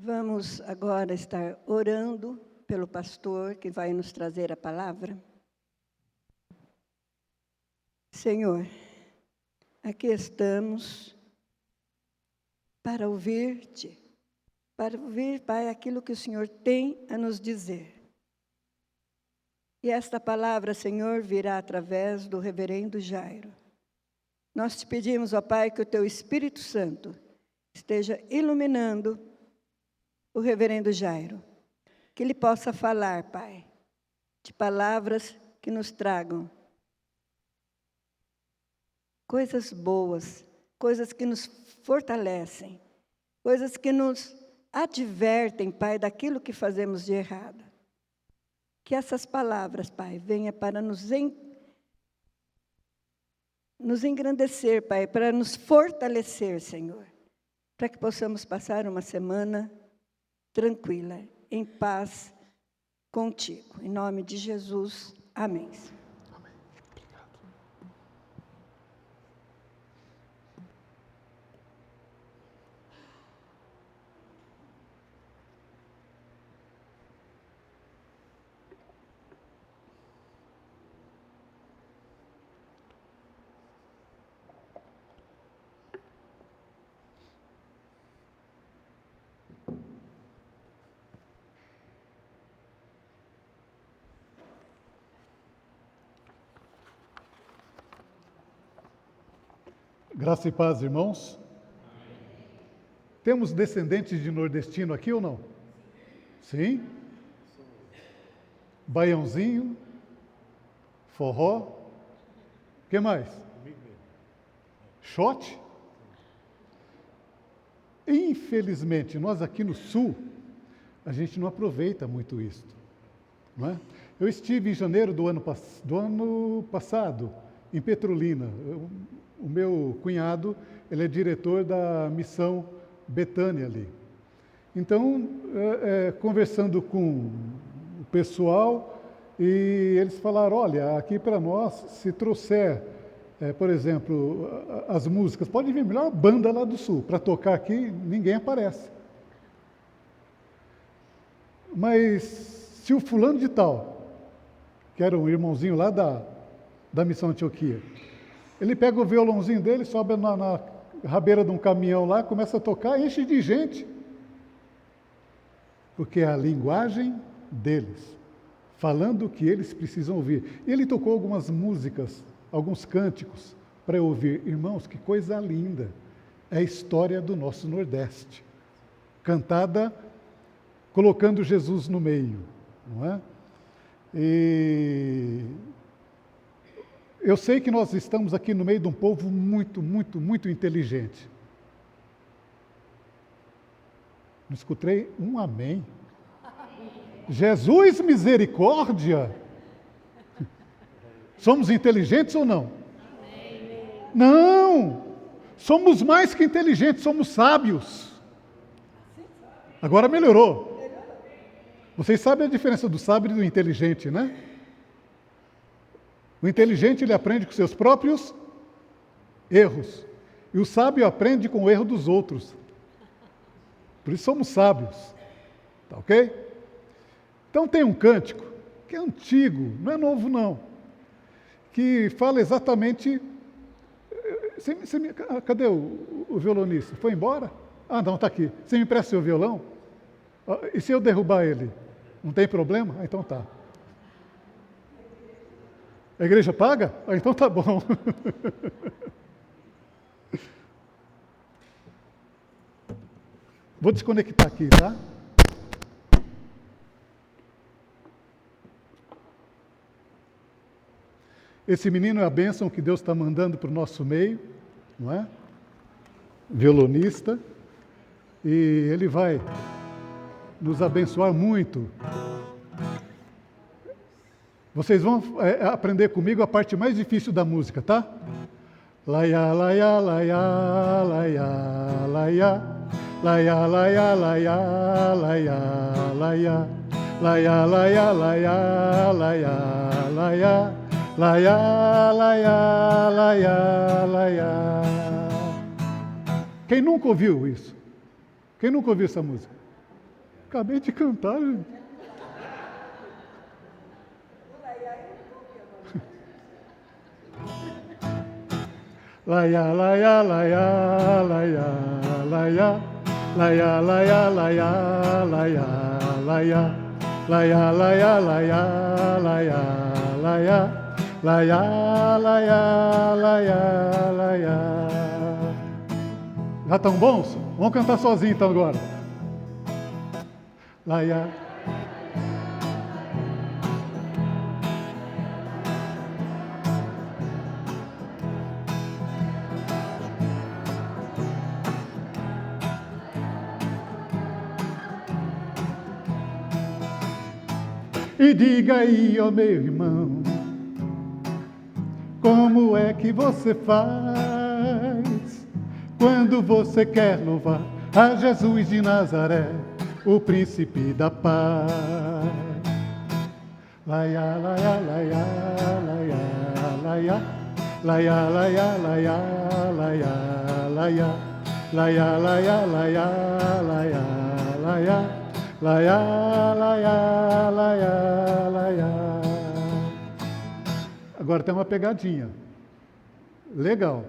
Vamos agora estar orando pelo pastor que vai nos trazer a palavra. Senhor, aqui estamos para ouvir-te, para ouvir, Pai, aquilo que o Senhor tem a nos dizer. E esta palavra, Senhor, virá através do reverendo Jairo. Nós te pedimos, ó Pai, que o teu Espírito Santo esteja iluminando o reverendo Jairo, que ele possa falar, Pai, de palavras que nos tragam coisas boas, coisas que nos fortalecem, coisas que nos advertem, Pai, daquilo que fazemos de errado. Que essas palavras, Pai, venham para nos engrandecer, Pai, para nos fortalecer, Senhor, para que possamos passar uma semana tranquila, em paz contigo. Em nome de Jesus, amém. Amém. Obrigado. Graça e paz, irmãos. Temos descendentes de nordestino aqui ou não? Sim? Baiãozinho, forró, o que mais? Shot? Infelizmente, nós aqui no sul, a gente não aproveita muito isso, não é? Eu estive em janeiro do ano passado, em Petrolina. O meu cunhado, ele é diretor da missão Betânia ali. Então, conversando com o pessoal, e eles falaram, olha, aqui para nós, se trouxer, por exemplo, as músicas, pode vir a melhor banda lá do sul, para tocar aqui, ninguém aparece. Mas se o fulano de tal, que era um irmãozinho lá da missão Antioquia, ele pega o violãozinho dele, sobe na rabeira de um caminhão lá, começa a tocar, enche de gente. Porque é a linguagem deles, falando o que eles precisam ouvir. E ele tocou algumas músicas, alguns cânticos, para eu ouvir. Irmãos, que coisa linda! É a história do nosso Nordeste, cantada colocando Jesus no meio, não é? E eu sei que nós estamos aqui no meio de um povo muito, muito, muito inteligente. Não escutei um amém. Jesus, misericórdia! Somos inteligentes ou não? Não! Somos mais que inteligentes, somos sábios. Agora melhorou. Vocês sabem a diferença do sábio e do inteligente, né? O inteligente, ele aprende com seus próprios erros. E o sábio aprende com o erro dos outros. Por isso somos sábios. Tá ok? Então tem um cântico, que é antigo, não é novo não, que fala exatamente... Cadê o violonista? Foi embora? Ah, não, está aqui. Você me empresta seu violão? E se eu derrubar ele? Não tem problema? Ah, então tá. A igreja paga? Ah, então tá bom. Vou desconectar aqui, tá? Esse menino é a bênção que Deus está mandando para o nosso meio, não é? Violonista. E ele vai nos abençoar muito. Vocês vão aprender comigo a parte mais difícil da música, tá? Laia, laia, laia, laia, laia, laia, laia, laia, laia, laia, laia, laia, laia, laia, laia, laia, laia, laia, laia. Quem nunca ouviu isso? Quem nunca ouviu essa música? Acabei de cantar, gente. Laia, laia, laia, laia, laia, laia, laia, laia, laia, laia, laia, laia, laia, laia, laia, laia, laia, laia, laia. Já estão bons? Vamos cantar sozinho então agora. Laia. E diga aí, ó meu irmão, como é que você faz quando você quer louvar a Jesus de Nazaré, o príncipe da paz? Laia, laia, laia, laia, laia, laia, laia, laia, laia, laia, laia, laia, laia, laia, laia. Laia, laia, laia, laia. Agora tem uma pegadinha. Legal.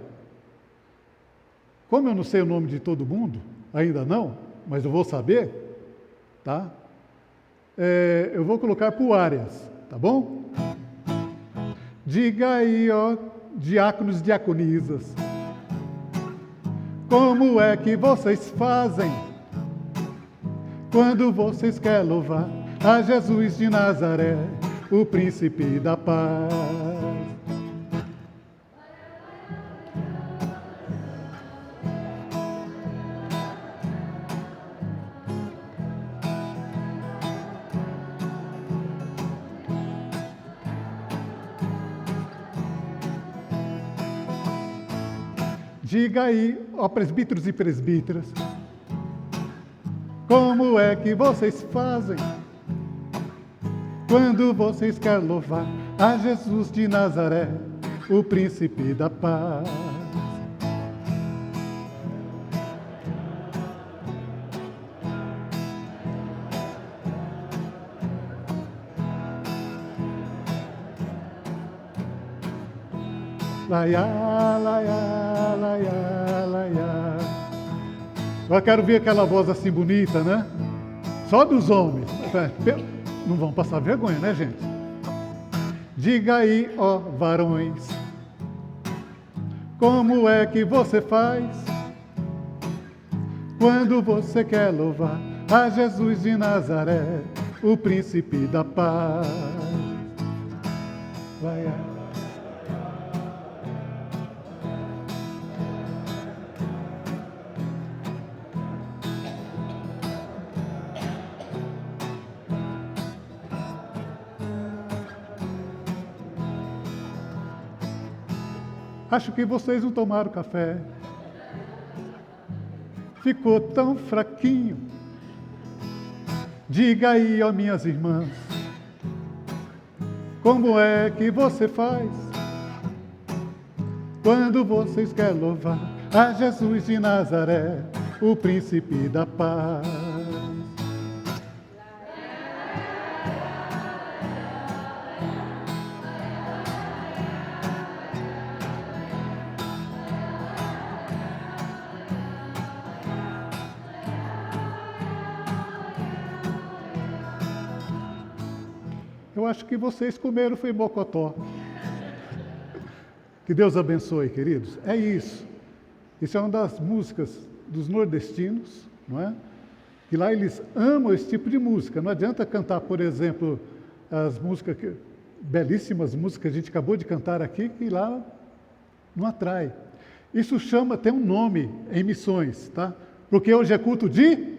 Como eu não sei o nome de todo mundo, ainda não, mas eu vou saber, tá? Eu vou colocar por áreas, tá bom? Diga aí, ó, diáconos e diaconisas, como é que vocês fazem quando vocês querem louvar a Jesus de Nazaré, o príncipe da paz? Diga aí, ó presbíteros e presbíteras, como é que vocês fazem quando vocês querem louvar a Jesus de Nazaré, o príncipe da paz? Laia, laia, laia, laia. Eu quero ver aquela voz assim bonita, né? Só dos homens. Não vão passar vergonha, né, gente? Diga aí, ó varões, como é que você faz quando você quer louvar a Jesus de Nazaré, o príncipe da paz? Laia. Acho que vocês não tomaram café. Ficou tão fraquinho. Diga aí, ó minhas irmãs, como é que você faz quando vocês querem louvar a Jesus de Nazaré, o príncipe da paz? Eu acho que vocês comeram foi mocotó. Que Deus abençoe, queridos. É isso. Isso é uma das músicas dos nordestinos, não é? E lá eles amam esse tipo de música. Não adianta cantar, por exemplo, as músicas, belíssimas músicas que a gente acabou de cantar aqui, que lá não atrai. Isso chama, tem um nome em missões, tá? Porque hoje é culto de...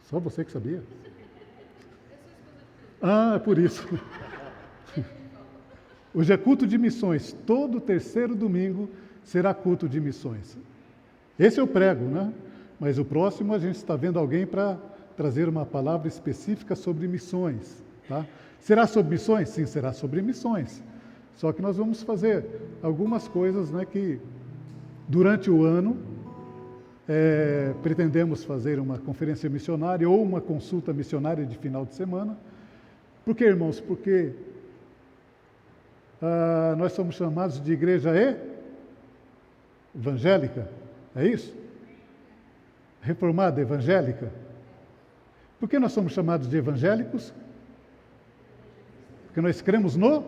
Só você que sabia? Ah, é por isso. Hoje é culto de missões. Todo terceiro domingo será culto de missões. Esse eu prego, né? Mas o próximo a gente está vendo alguém para trazer uma palavra específica sobre missões. Tá? Será sobre missões? Sim, será sobre missões. Só que nós vamos fazer algumas coisas, né, que durante o ano Pretendemos fazer uma conferência missionária ou uma consulta missionária de final de semana. Por que, irmãos? Porque nós somos chamados de igreja evangélica, é isso? Reformada evangélica. Por que nós somos chamados de evangélicos? Porque nós cremos no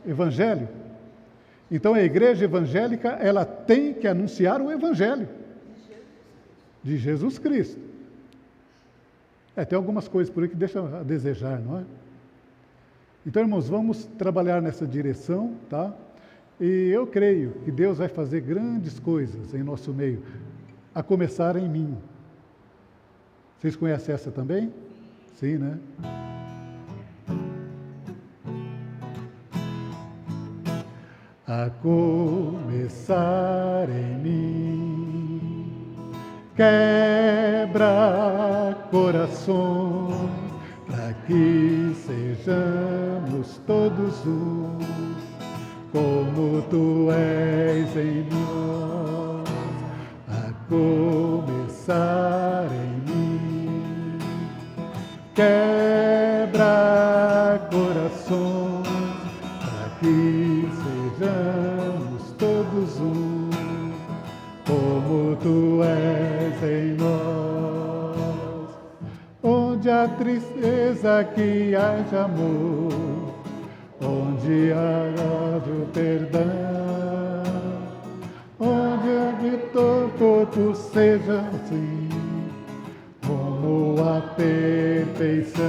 Evangelho. Então a igreja evangélica, ela tem que anunciar o Evangelho de Jesus Cristo. Tem algumas coisas por aí que deixam a desejar, não é? Então, irmãos, vamos trabalhar nessa direção, tá? E eu creio que Deus vai fazer grandes coisas em nosso meio, a começar em mim. Vocês conhecem essa também? Sim, né? A começar em mim, quebra corações, para que sejamos todos um, como tu és em nós. A começar em mim, quebra corações, para que sejamos todos um, como tu és em nós. Onde há tristeza, que haja amor, onde haja o perdão, onde habitou todo seja assim, como a perfeição.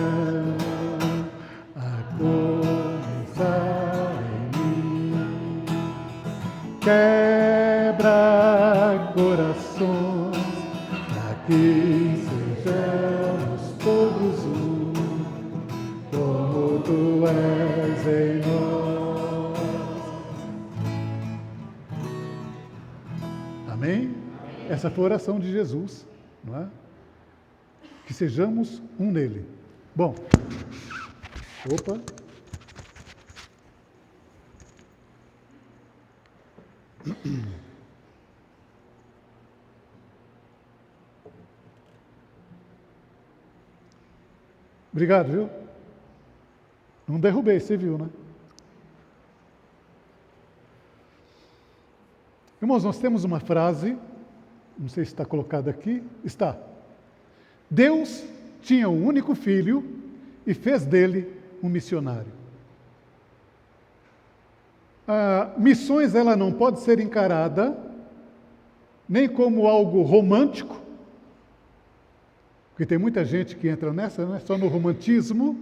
A começar em mim, quebra corações, para que sejamos todos um, como tu és em nós. Amém? Essa foi a oração de Jesus, não é? Que sejamos um nele. Bom, opa. Obrigado, viu? Não derrubei, você viu, né? Irmãos, nós temos uma frase, não sei se está colocada aqui, está. Deus tinha um único filho e fez dele um missionário. Missões, ela não pode ser encarada nem como algo romântico, porque tem muita gente que entra nessa, né, só no romantismo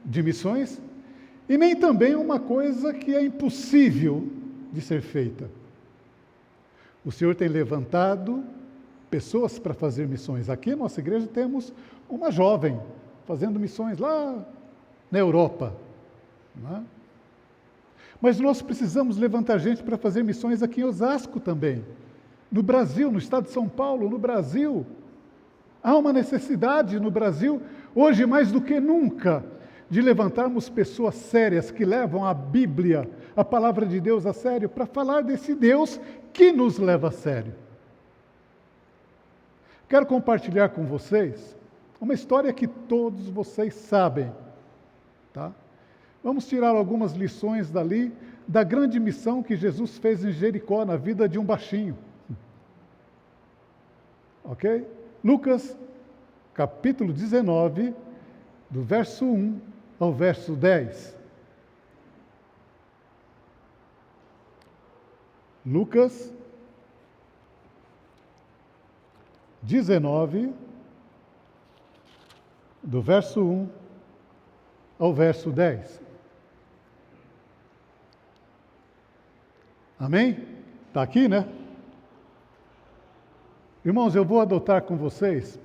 de missões, e nem também uma coisa que é impossível de ser feita. O Senhor tem levantado pessoas para fazer missões. Aqui na nossa igreja temos uma jovem fazendo missões lá na Europa, não é? Mas nós precisamos levantar gente para fazer missões aqui em Osasco também. No Brasil, no estado de São Paulo, no Brasil. Há uma necessidade no Brasil, hoje mais do que nunca, de levantarmos pessoas sérias que levam a Bíblia, a palavra de Deus a sério, para falar desse Deus que nos leva a sério. Quero compartilhar com vocês uma história que todos vocês sabem, tá? Vamos tirar algumas lições dali, da grande missão que Jesus fez em Jericó, na vida de um baixinho. Ok? Lucas, capítulo 19, do verso 1 ao verso 10. Lucas 19, do verso 1 ao verso 10. Amém? Está aqui, né? Irmãos, eu vou adotar com vocês,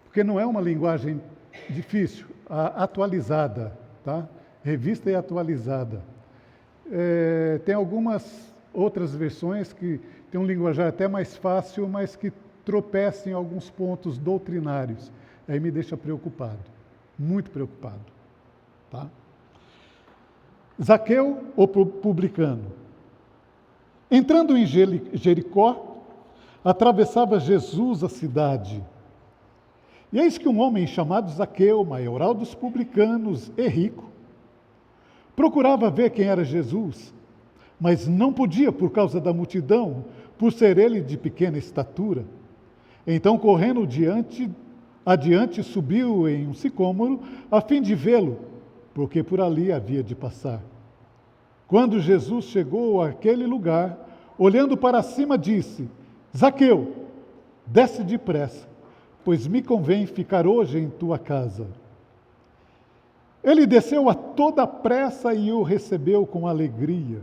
porque não é uma linguagem difícil, atualizada, tá? Revista e atualizada. Tem algumas outras versões que tem um linguajar até mais fácil, mas que tropeçam em alguns pontos doutrinários. Aí me deixa preocupado, muito preocupado, tá? Zaqueu, o publicano. Entrando em Jericó, atravessava Jesus a cidade. E eis que um homem chamado Zaqueu, maioral dos publicanos e rico, procurava ver quem era Jesus, mas não podia por causa da multidão, por ser ele de pequena estatura. Então, correndo adiante, subiu em um sicômoro, a fim de vê-lo, porque por ali havia de passar. Quando Jesus chegou àquele lugar, olhando para cima, disse: Zaqueu, desce depressa, pois me convém ficar hoje em tua casa. Ele desceu a toda pressa e o recebeu com alegria.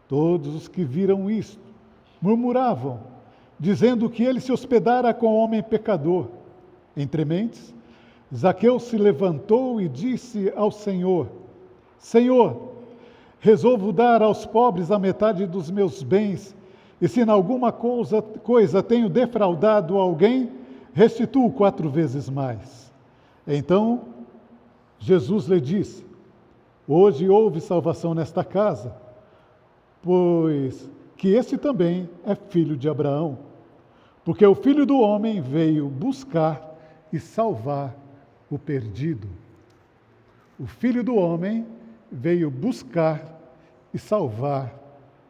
Todos os que viram isto murmuravam, dizendo que ele se hospedara com homem pecador. Entre mentes, Zaqueu se levantou e disse ao Senhor: Senhor, resolvo dar aos pobres a metade dos meus bens, e se em alguma coisa tenho defraudado alguém, restituo 4 vezes mais. Então Jesus lhe disse: hoje houve salvação nesta casa, pois que esse também é filho de Abraão, porque o Filho do Homem veio buscar e salvar o perdido. O Filho do Homem veio buscar e salvar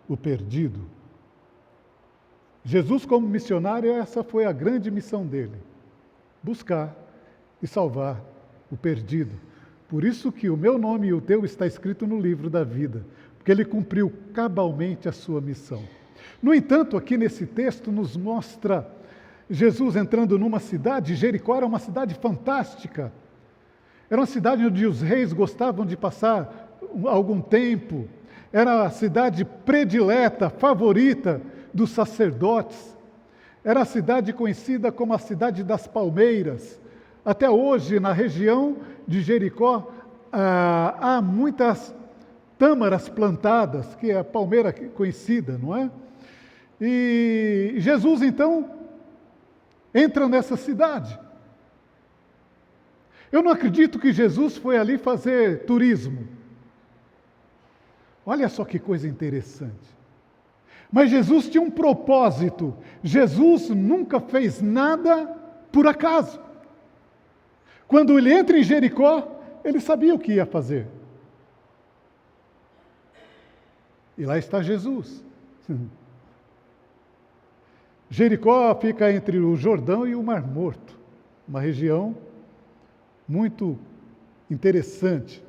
o perdido. Jesus, como missionário, essa foi a grande missão dele: buscar e salvar o perdido. Por isso que o meu nome e o teu está escrito no livro da vida, porque ele cumpriu cabalmente a sua missão. No entanto, aqui nesse texto nos mostra Jesus entrando numa cidade. Jericó era uma cidade fantástica. Era uma cidade onde os reis gostavam de passar algum tempo. Era a cidade predileta, favorita dos sacerdotes. Era a cidade conhecida como a cidade das palmeiras. Até hoje, na região de Jericó, há muitas tâmaras plantadas, que é a palmeira conhecida, não é? E Jesus, então, entra nessa cidade. Eu não acredito que Jesus foi ali fazer turismo. Olha só que coisa interessante. Mas Jesus tinha um propósito. Jesus nunca fez nada por acaso. Quando ele entra em Jericó, ele sabia o que ia fazer. E lá está Jesus. Jericó fica entre o Jordão e o Mar Morto, uma região muito interessante.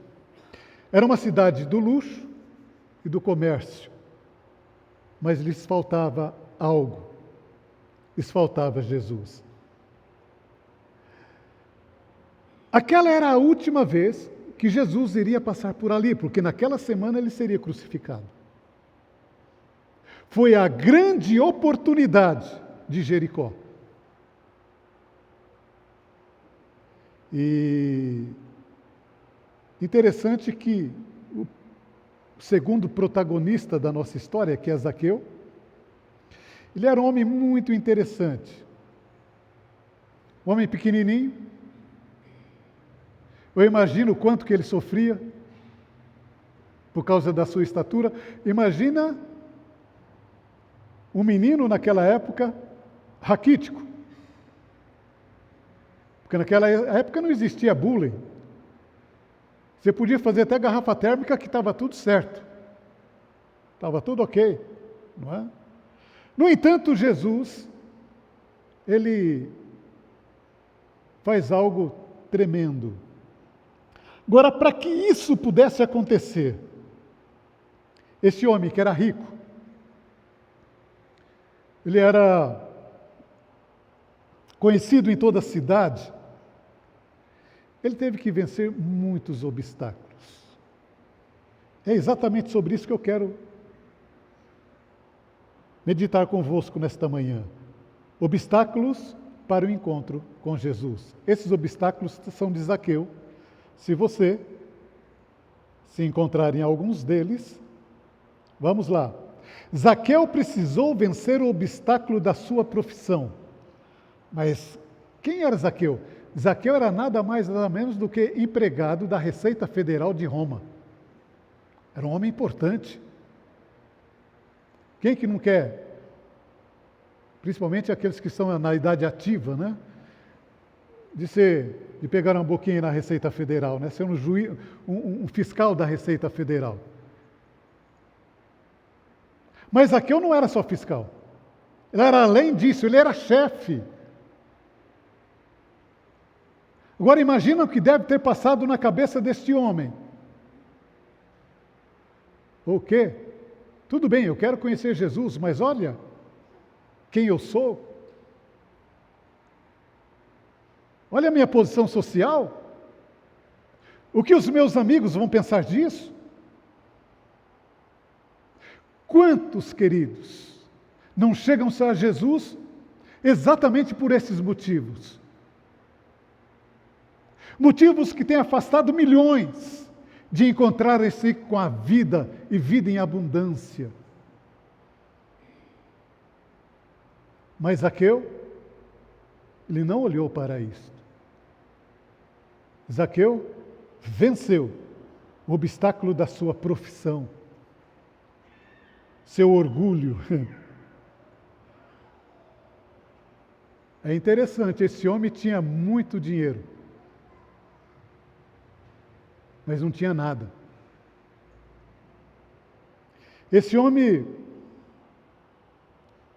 Era uma cidade do luxo e do comércio, mas lhes faltava algo, lhes faltava Jesus. Aquela era a última vez que Jesus iria passar por ali, porque naquela semana ele seria crucificado. Foi a grande oportunidade de Jericó. E interessante que o segundo protagonista da nossa história, que é Zaqueu, ele era um homem muito interessante. Um homem pequenininho. Eu imagino o quanto que ele sofria por causa da sua estatura. Imagina um menino naquela época raquítico. Porque naquela época não existia bullying. Você podia fazer até garrafa térmica que estava tudo certo. Estava tudo ok, não é? No entanto, Jesus, ele faz algo tremendo. Agora, para que isso pudesse acontecer, esse homem que era rico, ele era conhecido em toda a cidade, ele teve que vencer muitos obstáculos. É exatamente sobre isso que eu quero meditar convosco nesta manhã. Obstáculos para o encontro com Jesus. Esses obstáculos são de Zaqueu. Se você se encontrar em alguns deles, vamos lá. Zaqueu precisou vencer o obstáculo da sua profissão. Mas quem era Zaqueu? Zaqueu era nada mais nada menos do que empregado da Receita Federal de Roma. Era um homem importante. Quem que não quer principalmente aqueles que estão na idade ativa, né? De pegar um pouquinho na Receita Federal, né? Ser um fiscal da Receita Federal. Mas Zaqueu não era só fiscal. Ele era além disso, ele era chefe. Agora imagina o que deve ter passado na cabeça deste homem. O quê? Tudo bem, eu quero conhecer Jesus, mas olha quem eu sou. Olha a minha posição social. O que os meus amigos vão pensar disso? Quantos, queridos, não chegam-se a Jesus exatamente por esses motivos? Motivos que têm afastado milhões de encontrarem-se com a vida e vida em abundância. Mas Zaqueu, ele não olhou para isso. Zaqueu venceu o obstáculo da sua profissão, seu orgulho. É interessante, esse homem tinha muito dinheiro, mas não tinha nada. Esse homem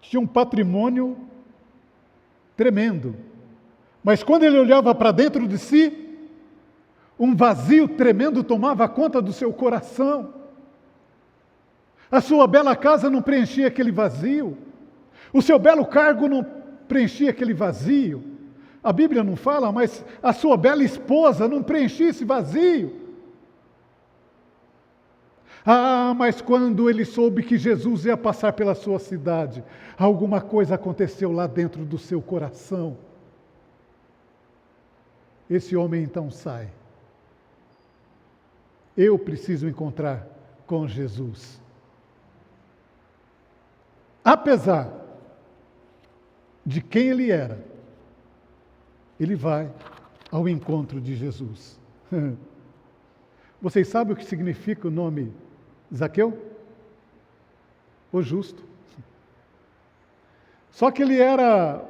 tinha um patrimônio tremendo, mas quando ele olhava para dentro de si, um vazio tremendo tomava conta do seu coração. A sua bela casa não preenchia aquele vazio, o seu belo cargo não preenchia aquele vazio. A Bíblia não fala, mas a sua bela esposa não preenchia esse vazio. Ah, mas quando ele soube que Jesus ia passar pela sua cidade, alguma coisa aconteceu lá dentro do seu coração. Esse homem então sai. Eu preciso encontrar com Jesus. Apesar de quem ele era, ele vai ao encontro de Jesus. Vocês sabem o que significa o nome Zaqueu? O justo. Só que ele era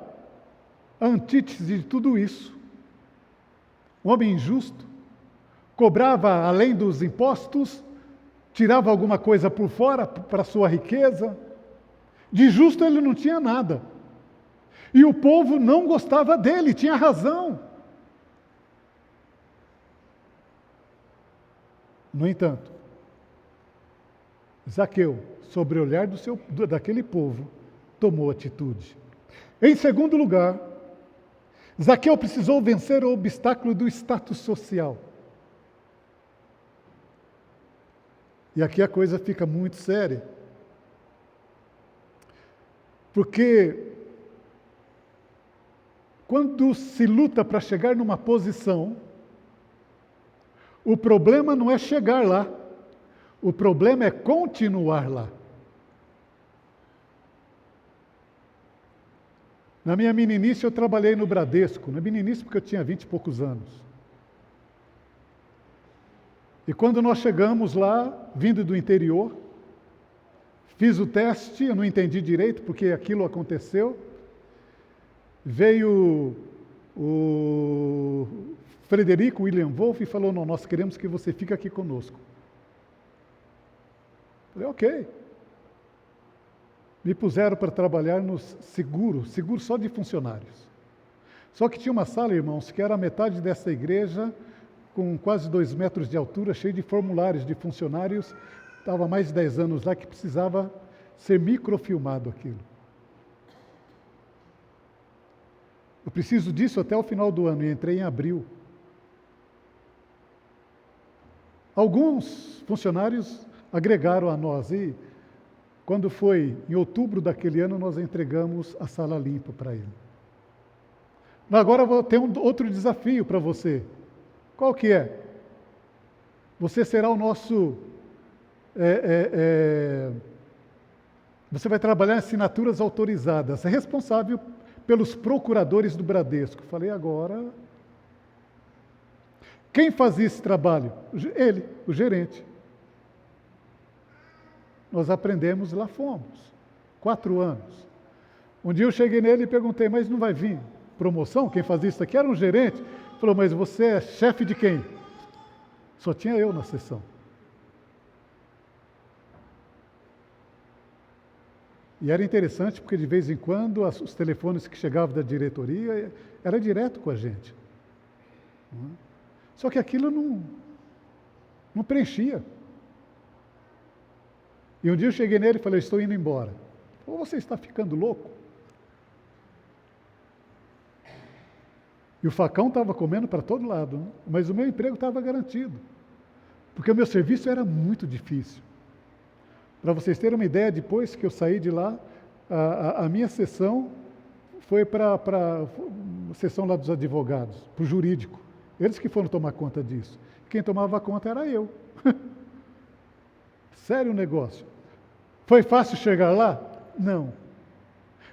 a antítese de tudo isso. Um homem injusto, cobrava além dos impostos, tirava alguma coisa por fora para sua riqueza. De justo ele não tinha nada. E o povo não gostava dele, tinha razão. No entanto, Zaqueu, sobre o olhar daquele povo, tomou atitude. Em segundo lugar, Zaqueu precisou vencer o obstáculo do status social. E aqui a coisa fica muito séria. Porque quando se luta para chegar numa posição, o problema não é chegar lá, o problema é continuar lá. Na minha meninice eu trabalhei no Bradesco, na meninice porque eu tinha 20 e poucos anos. E quando nós chegamos lá, vindo do interior, fiz o teste, eu não entendi direito porque aquilo aconteceu. Veio o Frederico William Wolff e falou, não, nós queremos que você fique aqui conosco. Falei, ok. Me puseram para trabalhar no seguro só de funcionários. Só que tinha uma sala, irmãos, que era a metade dessa igreja, com quase 2 metros de altura, cheio de formulários de funcionários. Estava há mais de 10 anos lá que precisava ser microfilmado aquilo. Eu preciso disso até o final do ano, e entrei em abril. Alguns funcionários agregaram a nós, e quando foi em outubro daquele ano, nós entregamos a sala limpa para ele. Agora eu vou ter outro desafio para você. Qual que é? Você será o nosso... Você vai trabalhar em assinaturas autorizadas, é responsável pelos procuradores do Bradesco. Falei, agora... Quem fazia esse trabalho? Ele, o gerente. Nós aprendemos, lá fomos. 4 anos. Um dia eu cheguei nele e perguntei, mas não vai vir promoção? Quem fazia isso aqui era um gerente. Ele falou, mas você é chefe de quem? Só tinha eu na sessão. E era interessante porque de vez em quando os telefones que chegavam da diretoria era direto com a gente. Só que aquilo não preenchia. E um dia eu cheguei nele e falei, estou indo embora. Ou você está ficando louco? E o facão estava comendo para todo lado, né? Mas o meu emprego estava garantido. Porque o meu serviço era muito difícil. Para vocês terem uma ideia, depois que eu saí de lá, a minha sessão foi para a sessão lá dos advogados, para o jurídico. Eles que foram tomar conta disso. Quem tomava conta era eu. Sério o negócio. Foi fácil chegar lá? Não.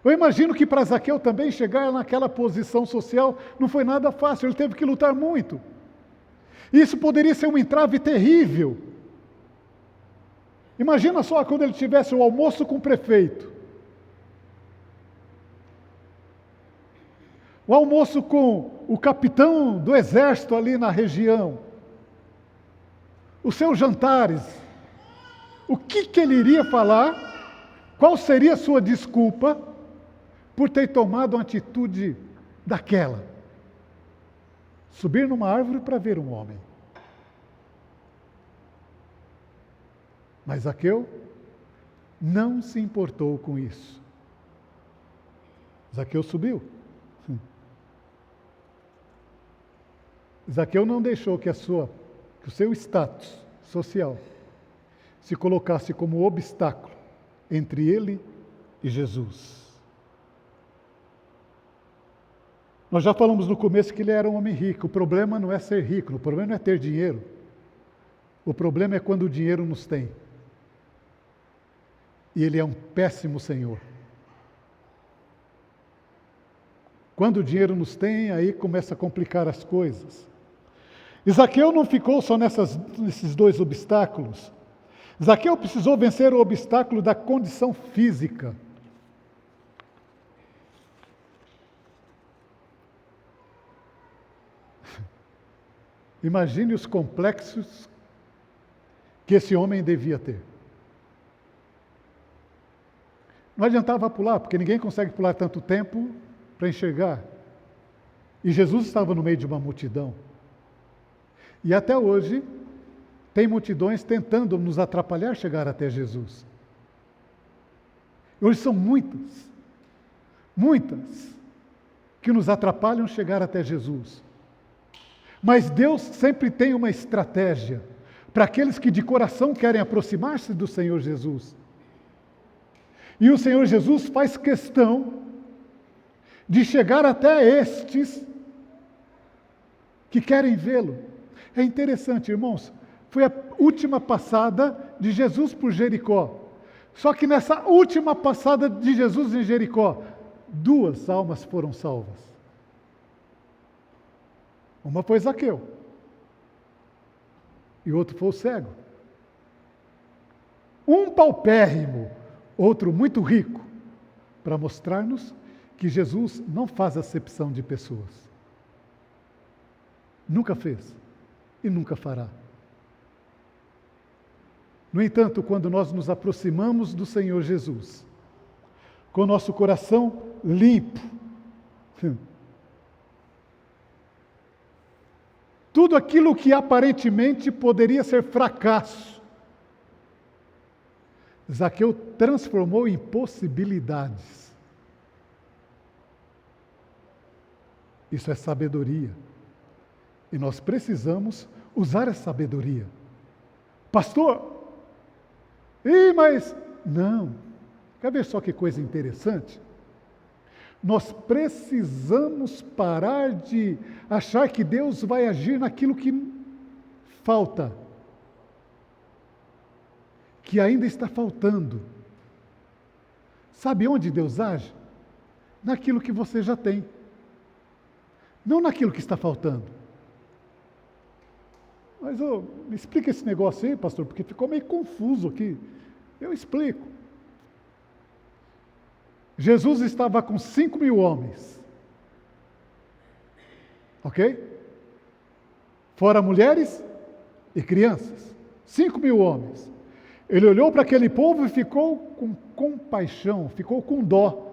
Eu imagino que para Zaqueu também chegar naquela posição social não foi nada fácil, ele teve que lutar muito. Isso poderia ser um entrave terrível. Imagina só quando ele tivesse o almoço com o prefeito. O almoço com o capitão do exército ali na região. Os seus jantares. O que ele iria falar? Qual seria a sua desculpa por ter tomado uma atitude daquela? Subir numa árvore para ver um homem. Mas Zaqueu não se importou com isso. Zaqueu subiu. Zaqueu não deixou que o seu status social se colocasse como obstáculo entre ele e Jesus. Nós já falamos no começo que ele era um homem rico. O problema não é ser rico, o problema não é ter dinheiro. O problema é quando o dinheiro nos tem. E ele é um péssimo senhor. Quando o dinheiro nos tem, aí começa a complicar as coisas. E Zaqueu não ficou só nesses dois obstáculos. Zaqueu precisou vencer o obstáculo da condição física. Imagine os complexos que esse homem devia ter. Não adiantava pular, porque ninguém consegue pular tanto tempo para enxergar. E Jesus estava no meio de uma multidão. E até hoje, tem multidões tentando nos atrapalhar chegar até Jesus. Hoje são muitas, que nos atrapalham chegar até Jesus. Mas Deus sempre tem uma estratégia para aqueles que de coração querem aproximar-se do Senhor Jesus. E o Senhor Jesus faz questão de chegar até estes que querem vê-lo. É interessante, irmãos, foi a última passada de Jesus por Jericó. Só que nessa última passada de Jesus em Jericó, 2 almas foram salvas. Uma foi Zaqueu. E outro foi o cego. Um paupérrimo, outro muito rico, para mostrar-nos que Jesus não faz acepção de pessoas. Nunca fez e nunca fará. No entanto, quando nós nos aproximamos do Senhor Jesus, com o nosso coração limpo, tudo aquilo que aparentemente poderia ser fracasso, Zaqueu transformou em possibilidades. Isso é sabedoria. E nós precisamos usar essa sabedoria. Pastor, mas não. Quer ver só que coisa interessante? Nós precisamos parar de achar que Deus vai agir naquilo que falta, que ainda está faltando. Sabe onde Deus age? Naquilo que você já tem, não naquilo que está faltando. Mas me explica esse negócio aí, pastor, porque ficou meio confuso aqui. Eu explico. Jesus estava com 5.000 homens. Ok? Fora mulheres e crianças. 5.000 homens. Ele olhou para aquele povo e ficou com compaixão, ficou com dó.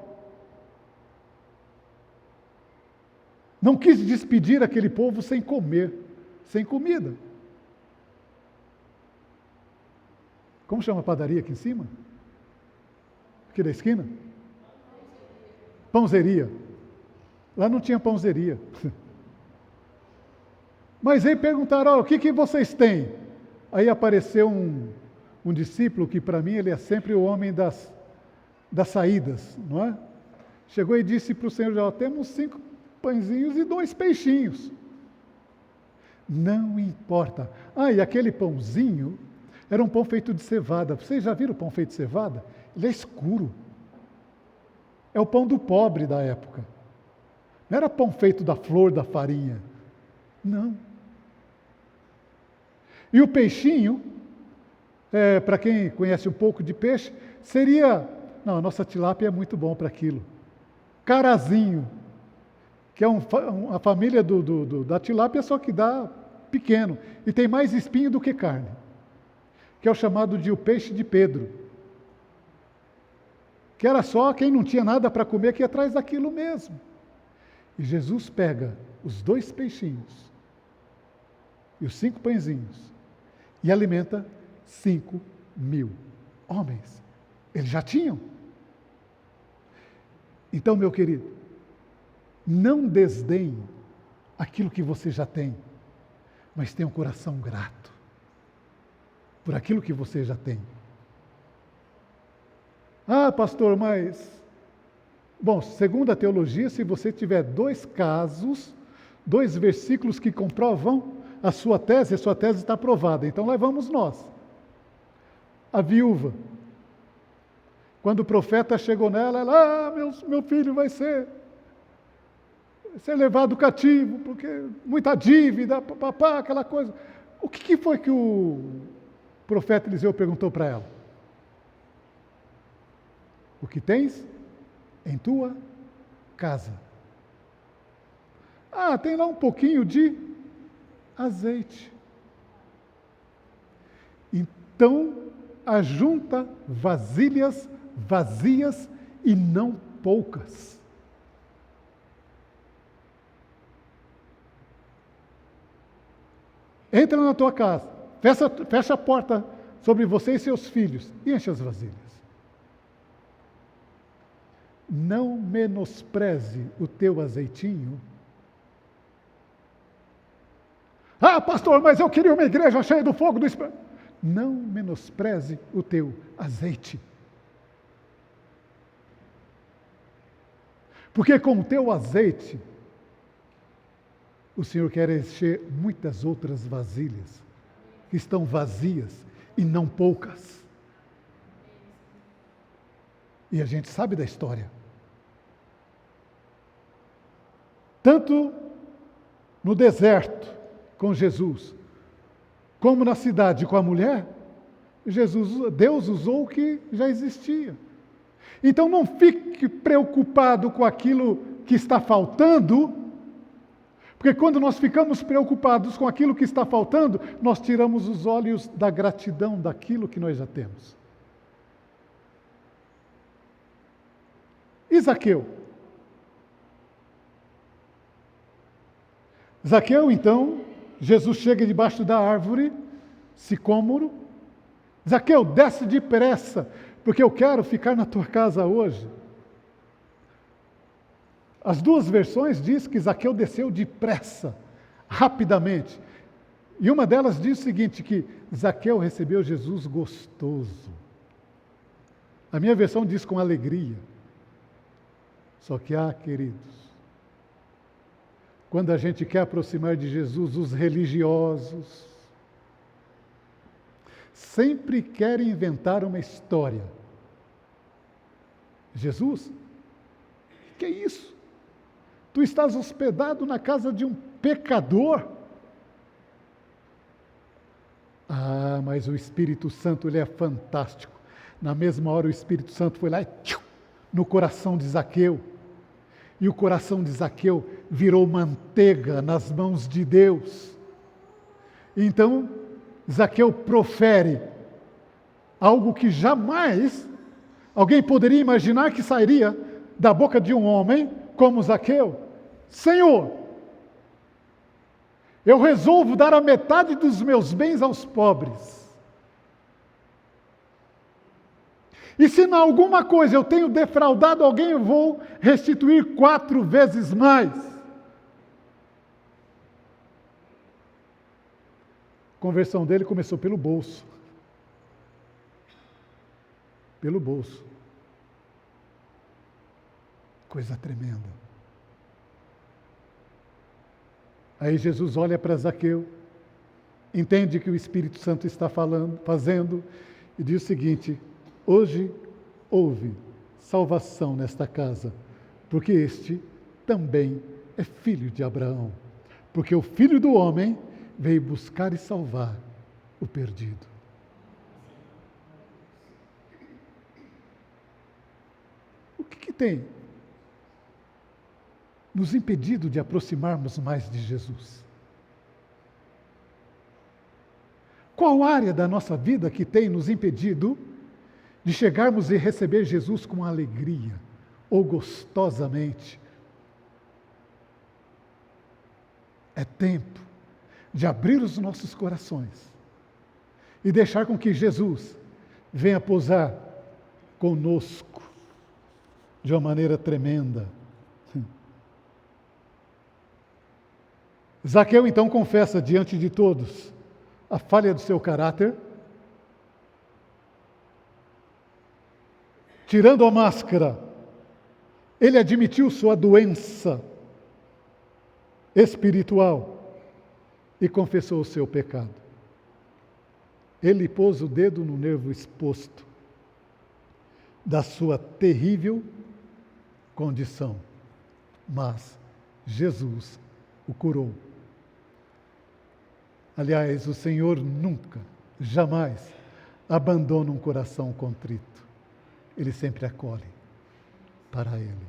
Não quis despedir aquele povo sem comer, sem comida. Como chama a padaria aqui em cima? Aqui da esquina? Pãozeria. Lá não tinha pãozeria. Mas aí perguntaram, o que vocês têm? Aí apareceu um discípulo que para mim ele é sempre o homem das saídas, não é? Chegou e disse para o Senhor, temos 5 pãezinhos e 2 peixinhos. Não importa. E aquele pãozinho era um pão feito de cevada. Vocês já viram o pão feito de cevada? Ele é escuro. É o pão do pobre da época. Não era pão feito da flor da farinha. Não. E o peixinho, para quem conhece um pouco de peixe, seria... Não, a nossa tilápia é muito bom para aquilo. Carazinho, que é a família da tilápia, só que dá pequeno. E tem mais espinho do que carne. Que é o chamado de o peixe de Pedro. Que era só quem não tinha nada para comer que ia atrás daquilo mesmo. E Jesus pega os 2 peixinhos e os 5 pãezinhos e alimenta 5.000 homens. Eles já tinham. Então, meu querido, não desdenhe aquilo que você já tem, mas tenha um coração grato por aquilo que você já tem. Pastor, mas... Bom, segundo a teologia, se você tiver 2 casos, 2 versículos que comprovam a sua tese está aprovada. Então, levamos nós. A viúva. Quando o profeta chegou nela, ela, meu filho vai ser levado cativo, porque muita dívida, papá, aquela coisa. O que foi que o profeta Eliseu perguntou para ela? O que tens em tua casa? Tem lá um pouquinho de azeite. Então, ajunta vasilhas vazias e não poucas. Entra na tua casa, fecha a porta sobre você e seus filhos e enche as vasilhas. Não menospreze o teu azeitinho. Pastor, mas eu queria uma igreja cheia do fogo do Espírito. Não menospreze o teu azeite. Porque com o teu azeite, o Senhor quer encher muitas outras vasilhas, que estão vazias e não poucas. E a gente sabe da história. Tanto no deserto com Jesus, como na cidade com a mulher, Deus usou o que já existia. Então não fique preocupado com aquilo que está faltando, porque quando nós ficamos preocupados com aquilo que está faltando, nós tiramos os olhos da gratidão daquilo que nós já temos. E Zaqueu? Zaqueu, então, Jesus chega debaixo da árvore, sicômoro. Zaqueu, desce depressa, porque eu quero ficar na tua casa hoje. As 2 versões diz que Zaqueu desceu depressa, rapidamente. E uma delas diz o seguinte, que Zaqueu recebeu Jesus gostoso. A minha versão diz com alegria. Só que, queridos, quando a gente quer aproximar de Jesus, os religiosos sempre querem inventar uma história. Jesus, que é isso? Tu estás hospedado na casa de um pecador? Mas o Espírito Santo, ele é fantástico. Na mesma hora o Espírito Santo foi lá e no coração de Zaqueu. E o coração de Zaqueu virou manteiga nas mãos de Deus. Então, Zaqueu profere algo que jamais alguém poderia imaginar que sairia da boca de um homem como Zaqueu. Senhor, eu resolvo dar a metade dos meus bens aos pobres. E se em alguma coisa eu tenho defraudado alguém, eu vou restituir 4 vezes mais. A conversão dele começou pelo bolso. Pelo bolso. Coisa tremenda. Aí Jesus olha para Zaqueu, entende que o Espírito Santo está fazendo, e diz o seguinte: hoje houve salvação nesta casa, porque este também é filho de Abraão. Porque o Filho do Homem veio buscar e salvar o perdido. O que tem nos impedido de aproximarmos mais de Jesus? Qual área da nossa vida que tem nos impedido de chegarmos e receber Jesus com alegria ou gostosamente? É tempo de abrir os nossos corações e deixar com que Jesus venha pousar conosco de uma maneira tremenda. Zaqueu então confessa diante de todos a falha do seu caráter, tirando a máscara, ele admitiu sua doença espiritual e confessou o seu pecado. Ele pôs o dedo no nervo exposto da sua terrível condição, mas Jesus o curou. Aliás, o Senhor nunca, jamais abandona um coração contrito. Ele sempre acolhe para Ele.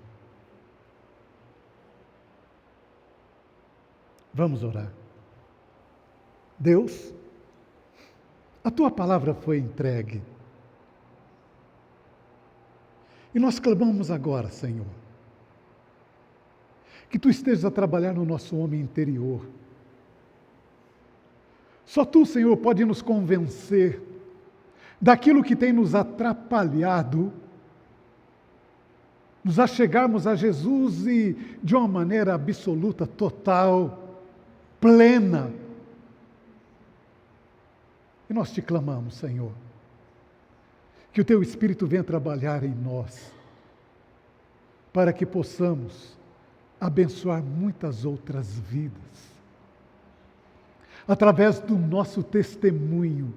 Vamos orar. Deus, a Tua palavra foi entregue. E nós clamamos agora, Senhor, que Tu estejas a trabalhar no nosso homem interior. Só Tu, Senhor, pode nos convencer daquilo que tem nos atrapalhado, nos achegarmos a Jesus e de uma maneira absoluta, total, plena. E nós te clamamos, Senhor, que o Teu Espírito venha trabalhar em nós, para que possamos abençoar muitas outras vidas, através do nosso testemunho.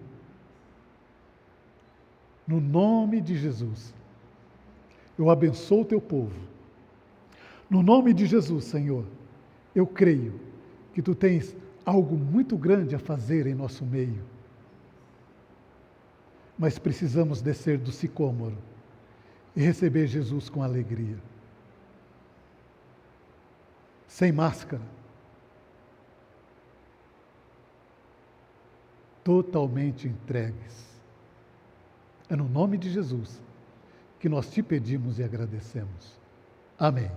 No nome de Jesus, eu abençoo o Teu povo. No nome de Jesus, Senhor, eu creio que Tu tens algo muito grande a fazer em nosso meio. Mas precisamos descer do sicômoro e receber Jesus com alegria. Sem máscara. Totalmente entregues. É no nome de Jesus que nós te pedimos e agradecemos. Amém.